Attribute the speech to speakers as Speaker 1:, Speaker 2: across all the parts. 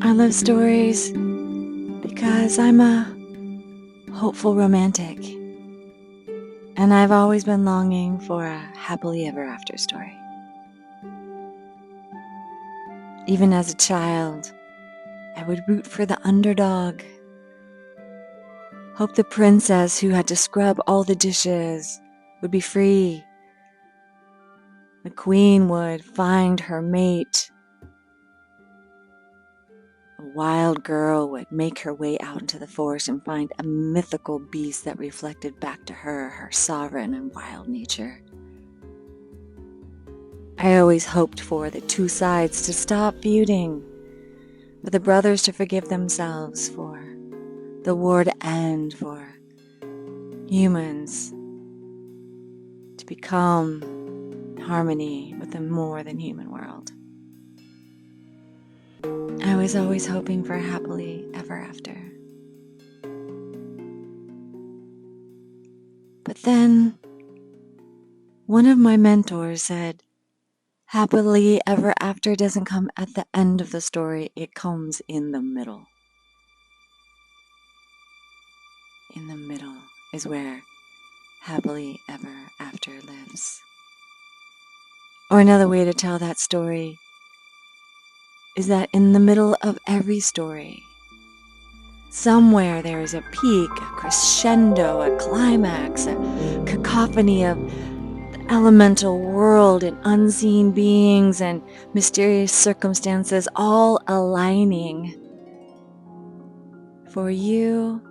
Speaker 1: I love stories because I'm a hopeful romantic, and I've always been longing for a happily ever after story. Even as a child, I would root for the underdog, hope the princess who had to scrub all the dishes would be free. The queen would find her mate. A wild girl would make her way out into the forest and find a mythical beast that reflected back to her sovereign and wild nature. I always hoped for the two sides to stop feuding, for the brothers to forgive themselves, for the war to end, for humans to become in harmony with a more than human world. I was always hoping for a happily ever after. But then one of my mentors said, happily ever after doesn't come at the end of the story, it comes in the middle. In the middle is where happily ever after lives. Or another way to tell that story is that in the middle of every story, somewhere there is a peak, a crescendo, a climax, a cacophony of the elemental world and unseen beings and mysterious circumstances all aligning for you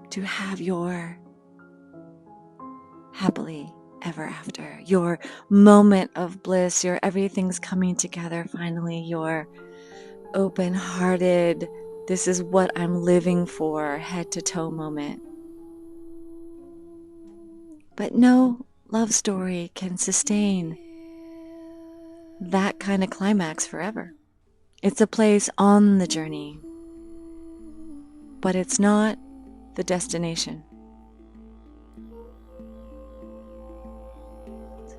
Speaker 1: to have your happily ever after, your moment of bliss, your everything's coming together finally, your open-hearted, this is what I'm living for, head to toe moment. But no love story can sustain that kind of climax forever. It's a place on the journey, but it's not the destination.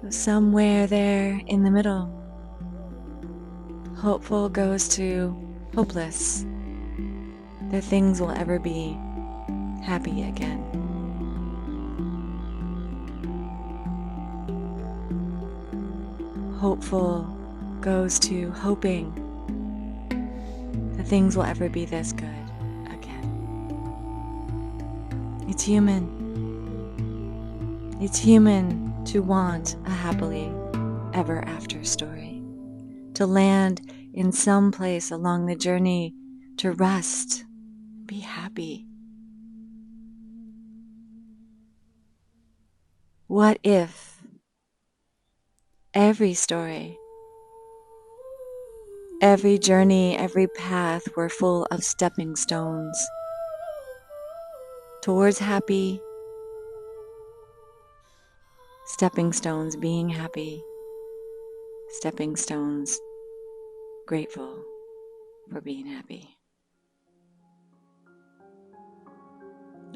Speaker 1: So somewhere there in the middle, hopeful goes to hopeless, that things will ever be happy again. Hopeful goes to hoping that things will ever be this good again. It's human. It's human to want a happily ever after story, to land in some place along the journey, to rest, be happy. What if every story, every journey, every path were full of stepping stones towards happy, stepping stones being happy, stepping stones grateful for being happy.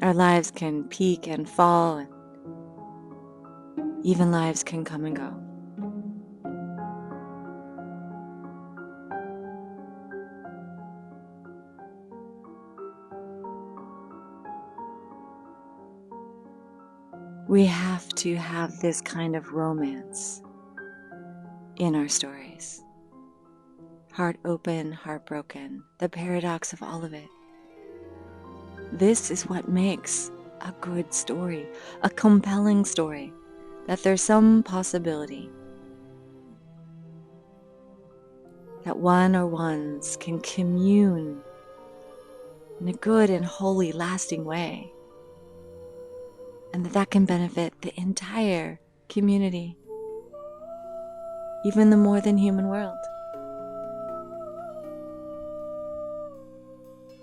Speaker 1: Our lives can peak and fall, and even lives can come and go. We have to have this kind of romance in our stories. Heart open, heart broken, the paradox of all of it. This is what makes a good story, a compelling story, that there's some possibility that one or ones can commune in a good and holy, lasting way, and that can benefit the entire community, even the more than human world.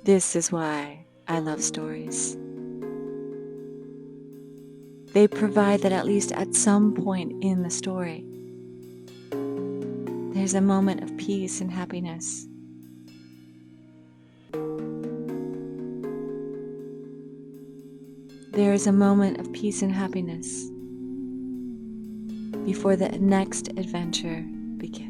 Speaker 1: This is why I love stories. They provide that at least at some point in the story, there's a moment of peace and happiness. There is a moment of peace and happiness before the next adventure begins.